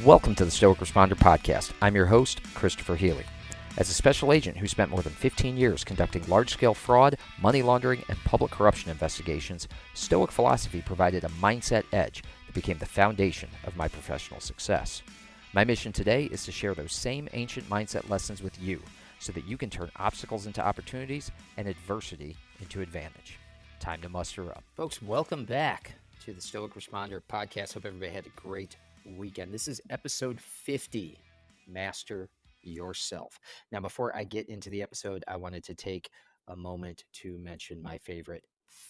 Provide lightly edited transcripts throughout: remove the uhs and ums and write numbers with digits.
Welcome to the Stoic Responder Podcast. I'm your host, Christopher Healy. As a special agent who spent more than 15 years conducting large-scale fraud, money laundering, and public corruption investigations, Stoic philosophy provided a mindset edge that became the foundation of my professional success. My mission today is to share those same ancient mindset lessons with you so that you can turn obstacles into opportunities and adversity into advantage. Time to muster up. Folks, welcome back to the Stoic Responder Podcast. Hope everybody had a great weekend. This is episode 50, Master Yourself. Now, before I get into the episode, I wanted to take a moment to mention my favorite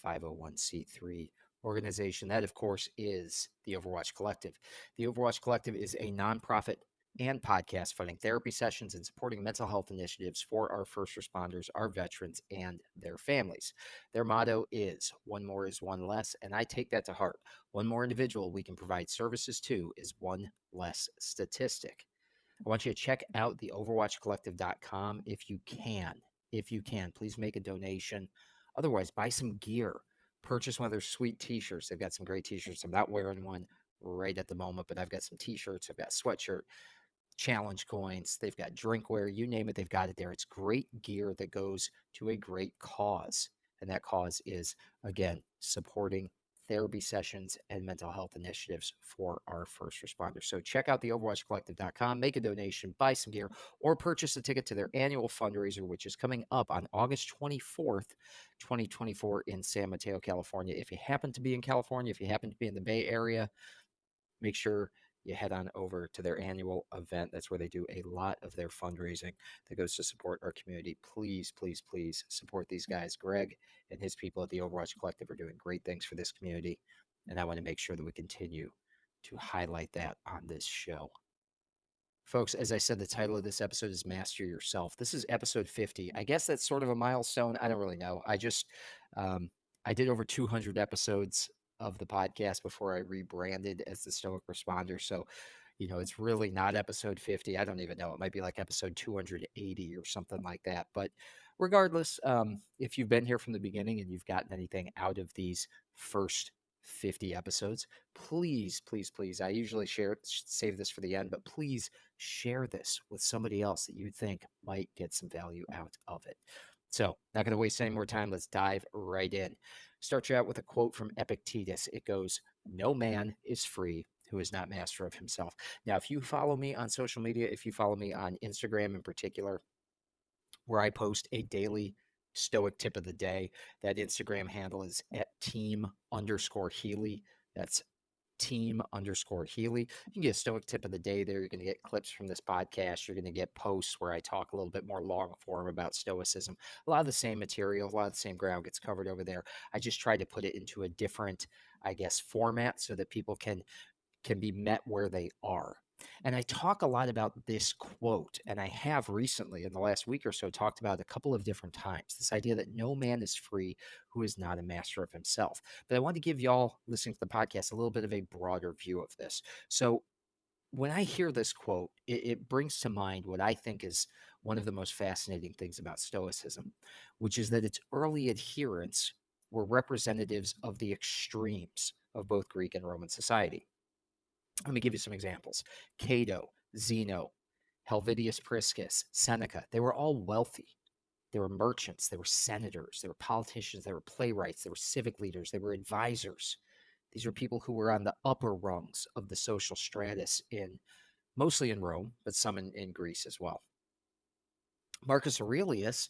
501c3 organization. That, of course, is the Overwatch Collective. The Overwatch Collective is a nonprofit and podcast funding therapy sessions and supporting mental health initiatives for our first responders, our veterans, and their families. Their motto is one more is one less, and I take that to heart. One more individual we can provide services to is one less statistic. I want you to check out the overwatchcollective.com if you can. If you can, please make a donation. Otherwise, buy some gear. Purchase one of their sweet t-shirts. They've got some great t-shirts. I'm not wearing one right at the moment, but I've got some t-shirts. I've got a sweatshirt, challenge coins. They've got drinkware. You name it, they've got it there. It's great gear that goes to a great cause. And that cause is, again, supporting therapy sessions and mental health initiatives for our first responders. So check out the overwatchcollective.com, make a donation, buy some gear, or purchase a ticket to their annual fundraiser, which is coming up on August 24th, 2024 in San Mateo, California. If you happen to be in California, if you happen to be in the Bay Area, make sure you head on over to their annual event. That's where they do a lot of their fundraising that goes to support our community. Please, please, please support these guys. Greg and his people at the Overwatch Collective are doing great things for this community, and I want to make sure that we continue to highlight that on this show. Folks, as I said, the title of this episode is Master Yourself. This is episode 50. I guess that's sort of a milestone. I don't really know. I did over 200 episodes of the podcast before I rebranded as the Stoic Responder. So, it's really not episode 50. I don't even know. It might be like episode 280 or something like that. But regardless, if you've been here from the beginning and you've gotten anything out of these first 50 episodes, please, please, please, I usually save this for the end, but please share this with somebody else that you think might get some value out of it. So, not going to waste any more time. Let's dive right in. Start you out with a quote from Epictetus. It goes, "No man is free who is not master of himself." Now, if you follow me on social media, if you follow me on Instagram in particular, where I post a daily Stoic tip of the day, that Instagram handle is at team_Healy. That's team_Healy. You can get a Stoic tip of the day there. You're going to get clips from this podcast. You're going to get posts where I talk a little bit more long form about Stoicism. A lot of the same material, a lot of the same ground gets covered over there. I just tried to put it into a different, format so that people can be met where they are. And I talk a lot about this quote, and I have recently in the last week or so talked about it a couple of different times, this idea that no man is free who is not a master of himself. But I want to give y'all listening to the podcast a little bit of a broader view of this. So when I hear this quote, it brings to mind what I think is one of the most fascinating things about Stoicism, which is that its early adherents were representatives of the extremes of both Greek and Roman society. Let me give you some examples. Cato, Zeno, Helvidius Priscus, Seneca, they were all wealthy. They were merchants, they were senators, they were politicians, they were playwrights, they were civic leaders, they were advisors. These were people who were on the upper rungs of the social stratus mostly in Rome, but some in Greece as well. Marcus Aurelius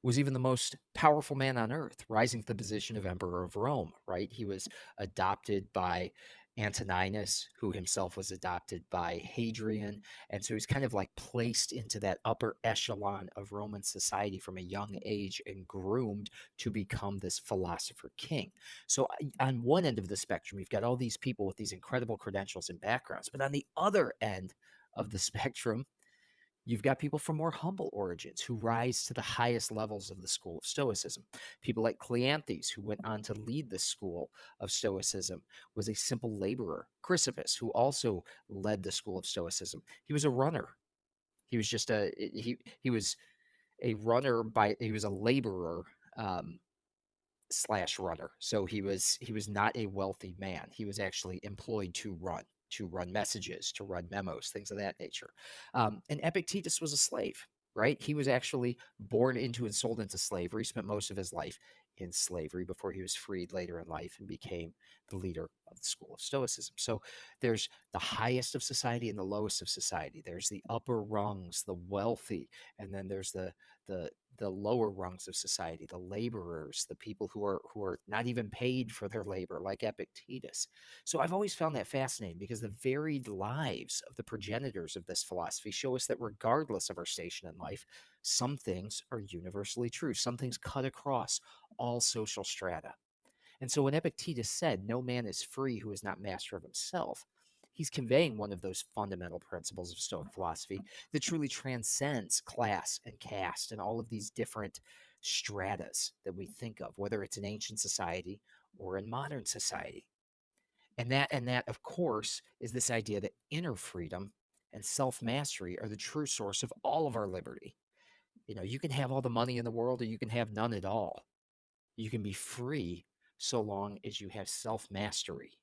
was even the most powerful man on earth, rising to the position of emperor of Rome, right? He was adopted by Antoninus, who himself was adopted by Hadrian. And so he's kind of like placed into that upper echelon of Roman society from a young age and groomed to become this philosopher king. So on one end of the spectrum, you've got all these people with these incredible credentials and backgrounds. But on the other end of the spectrum, you've got people from more humble origins who rise to the highest levels of the school of Stoicism. People like Cleanthes, who went on to lead the school of Stoicism, was a simple laborer. Chrysippus, who also led the school of Stoicism, he was a runner. He was just he was a runner he was a laborer slash runner. So he was not a wealthy man. He was actually employed to run, to run messages, to run memos, things of that nature. And Epictetus was a slave, right? He was actually born into and sold into slavery, spent most of his life in slavery before he was freed later in life and became the leader of the school of Stoicism. So there's the highest of society and the lowest of society. There's the upper rungs, the wealthy, and then there's the the lower rungs of society, the laborers, the people who are not even paid for their labor, like Epictetus. So I've always found that fascinating because the varied lives of the progenitors of this philosophy show us that regardless of our station in life, some things are universally true. Some things cut across all social strata. And so when Epictetus said, "No man is free who is not master of himself," he's conveying one of those fundamental principles of Stoic philosophy that truly transcends class and caste and all of these different stratas that we think of, whether it's in ancient society or in modern society. And that, of course, is this idea that inner freedom and self-mastery are the true source of all of our liberty. You can have all the money in the world or you can have none at all. You can be free so long as you have self-mastery.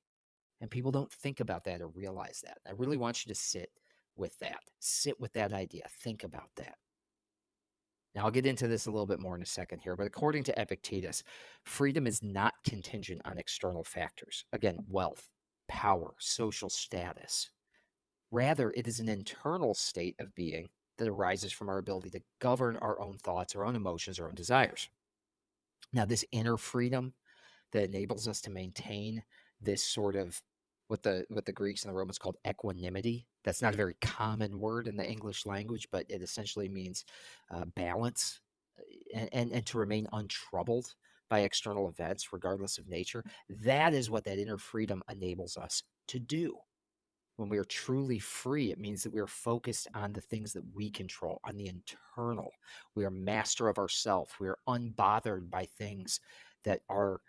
And people don't think about that or realize that. I really want you to sit with that. Sit with that idea. Think about that. Now, I'll get into this a little bit more in a second here, but according to Epictetus, freedom is not contingent on external factors. Again, wealth, power, social status. Rather, it is an internal state of being that arises from our ability to govern our own thoughts, our own emotions, our own desires. Now, this inner freedom that enables us to maintain this sort of what the Greeks and the Romans called equanimity. That's not a very common word in the English language, but it essentially means balance and to remain untroubled by external events, regardless of nature. That is what that inner freedom enables us to do. When we are truly free, it means that we are focused on the things that we control, on the internal. We are master of ourself. We are unbothered by things that are,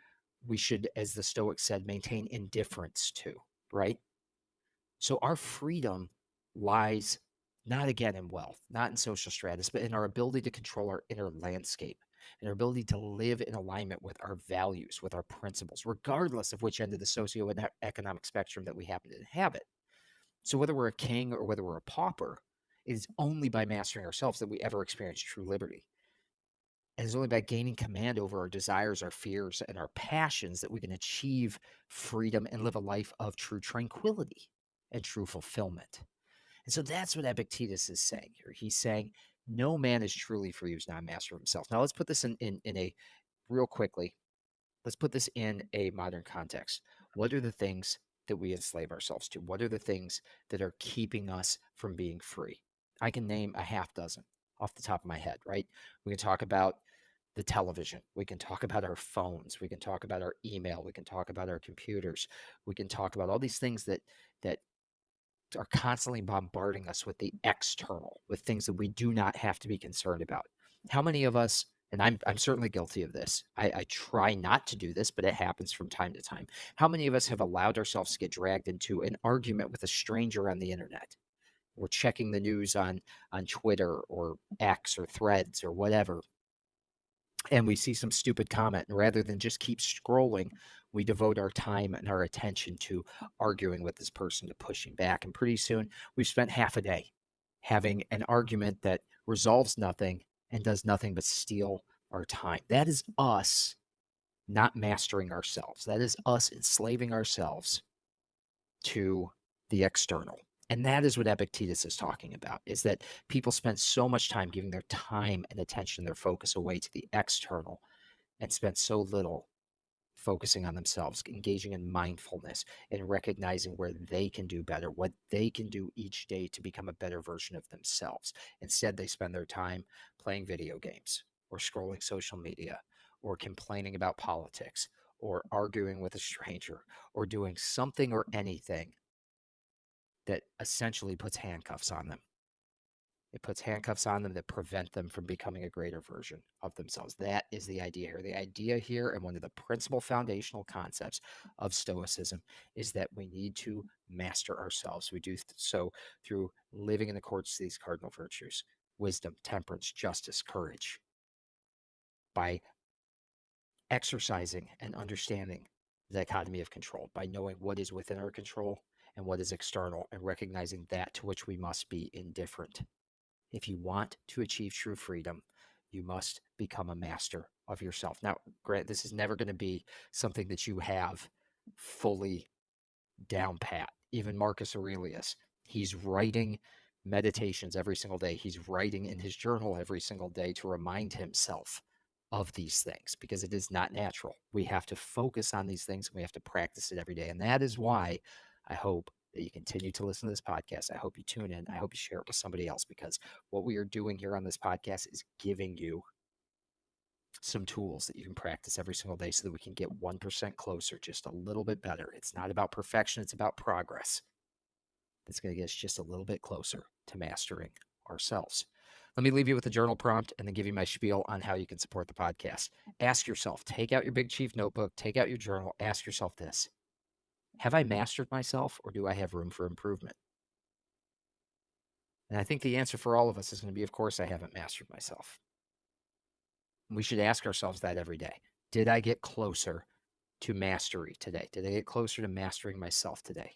we should, as the Stoics said, maintain indifference to, right? So our freedom lies not again in wealth, not in social status, but in our ability to control our inner landscape and our ability to live in alignment with our values, with our principles, regardless of which end of the socioeconomic spectrum that we happen to inhabit. So whether we're a king or whether we're a pauper, it is only by mastering ourselves that we ever experience true liberty. And it's only by gaining command over our desires, our fears, and our passions that we can achieve freedom and live a life of true tranquility and true fulfillment. And so that's what Epictetus is saying here. He's saying, no man is truly free who's not master of himself. Now let's put this in a real quickly. Let's put this in a modern context. What are the things that we enslave ourselves to? What are the things that are keeping us from being free? I can name a half dozen off the top of my head, right? We can talk about the television. We can talk about our phones. We can talk about our email. We can talk about our computers. We can talk about all these things that are constantly bombarding us with the external, with things that we do not have to be concerned about. How many of us, and I'm certainly guilty of this. I try not to do this, but it happens from time to time. How many of us have allowed ourselves to get dragged into an argument with a stranger on the internet? We're checking the news on Twitter or X or Threads or whatever, and we see some stupid comment, and rather than just keep scrolling, we devote our time and our attention to arguing with this person, to pushing back, and pretty soon we've spent half a day having an argument that resolves nothing and does nothing but steal our time. That is us not mastering ourselves. That is us enslaving ourselves to the external. And that is what Epictetus is talking about, is that people spend so much time giving their time and attention, their focus away to the external, and spend so little focusing on themselves, engaging in mindfulness and recognizing where they can do better, what they can do each day to become a better version of themselves. Instead, they spend their time playing video games or scrolling social media or complaining about politics or arguing with a stranger or doing something or anything that essentially puts handcuffs on them. It puts handcuffs on them that prevent them from becoming a greater version of themselves. That is the idea here. The idea here, and one of the principal foundational concepts of Stoicism, is that we need to master ourselves. We do so through living in accordance to these cardinal virtues: wisdom, temperance, justice, courage, by exercising and understanding the dichotomy of control, by knowing what is within our control and what is external, and recognizing that to which we must be indifferent. If you want to achieve true freedom, you must become a master of yourself. Now, Grant, this is never going to be something that you have fully down pat. Even Marcus Aurelius, he's writing meditations every single day. He's writing in his journal every single day to remind himself of these things, because it is not natural. We have to focus on these things and we have to practice it every day. And that is why I hope that you continue to listen to this podcast. I hope you tune in. I hope you share it with somebody else, because what we are doing here on this podcast is giving you some tools that you can practice every single day so that we can get 1% closer, just a little bit better. It's not about perfection, it's about progress. It's going to get us just a little bit closer to mastering ourselves. Let me leave you with a journal prompt and then give you my spiel on how you can support the podcast. Ask yourself, take out your Big Chief notebook, take out your journal, ask yourself this: have I mastered myself, or do I have room for improvement? And I think the answer for all of us is going to be, of course, I haven't mastered myself. We should ask ourselves that every day. Did I get closer to mastery today? Did I get closer to mastering myself today?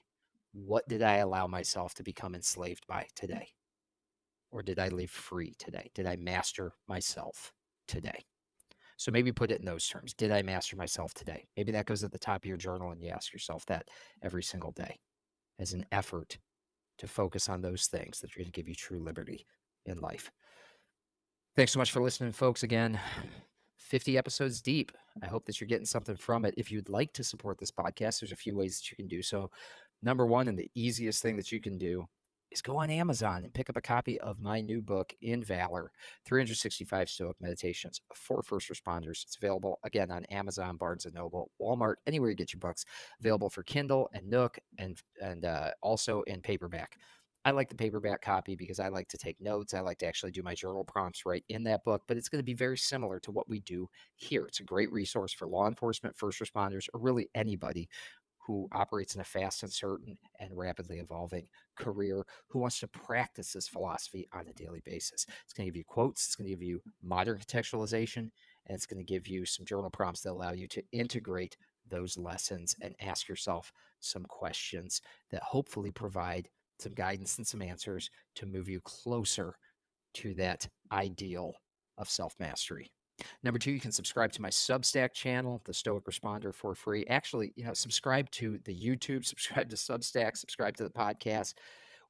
What did I allow myself to become enslaved by today? Or did I live free today? Did I master myself today? So maybe put it in those terms. Did I master myself today? Maybe that goes at the top of your journal and you ask yourself that every single day as an effort to focus on those things that are going to give you true liberty in life. Thanks so much for listening, folks. Again, 50 episodes deep. I hope that you're getting something from it. If you'd like to support this podcast, there's a few ways that you can do so. Number one, and the easiest thing that you can do, is go on Amazon and pick up a copy of my new book, In Valor, 365 Stoic Meditations for First Responders. It's available, again, on Amazon, Barnes & Noble, Walmart, anywhere you get your books. Available for Kindle and Nook, and also in paperback. I like the paperback copy because I like to take notes. I like to actually do my journal prompts right in that book, but it's going to be very similar to what we do here. It's a great resource for law enforcement, first responders, or really anybody who operates in a fast, uncertain, and rapidly evolving career, who wants to practice this philosophy on a daily basis. It's going to give you quotes, it's going to give you modern contextualization, and it's going to give you some journal prompts that allow you to integrate those lessons and ask yourself some questions that hopefully provide some guidance and some answers to move you closer to that ideal of self-mastery. Number two, you can subscribe to my Substack channel, The Stoic Responder, for free. Actually, subscribe to the YouTube, subscribe to Substack, subscribe to the podcast.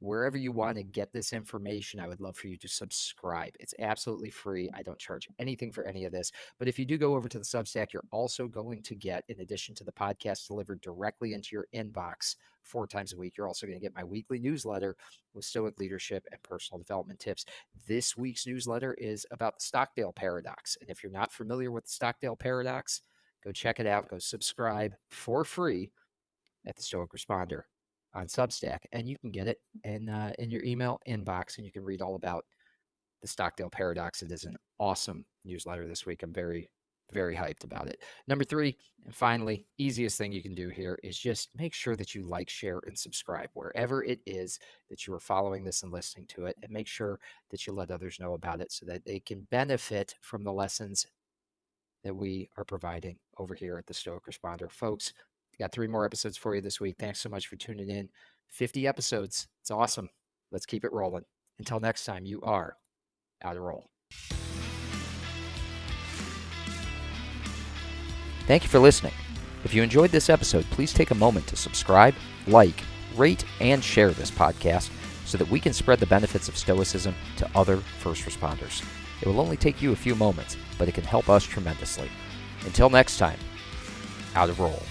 Wherever you want to get this information, I would love for you to subscribe. It's absolutely free. I don't charge anything for any of this. But if you do go over to the Substack, you're also going to get, in addition to the podcast delivered directly into your inbox 4 times a week, you're also going to get my weekly newsletter with Stoic leadership and personal development tips. This week's newsletter is about the Stockdale Paradox. And if you're not familiar with the Stockdale Paradox, go check it out. Go subscribe for free at the Stoic Responder on Substack, and you can get it in your email inbox, and you can read all about the Stockdale Paradox. It is an awesome newsletter this week. I'm very, very hyped about it. Number 3, and finally, easiest thing you can do here is just make sure that you like, share, and subscribe wherever it is that you are following this and listening to it, and make sure that you let others know about it so that they can benefit from the lessons that we are providing over here at the Stoic Responder. Folks, got 3 more episodes for you this week. Thanks so much for tuning in. 50 episodes. It's awesome. Let's keep it rolling. Until next time, you are out of roll. Thank you for listening. If you enjoyed this episode, please take a moment to subscribe, like, rate, and share this podcast so that we can spread the benefits of Stoicism to other first responders. It will only take you a few moments, but it can help us tremendously. Until next time, out of roll.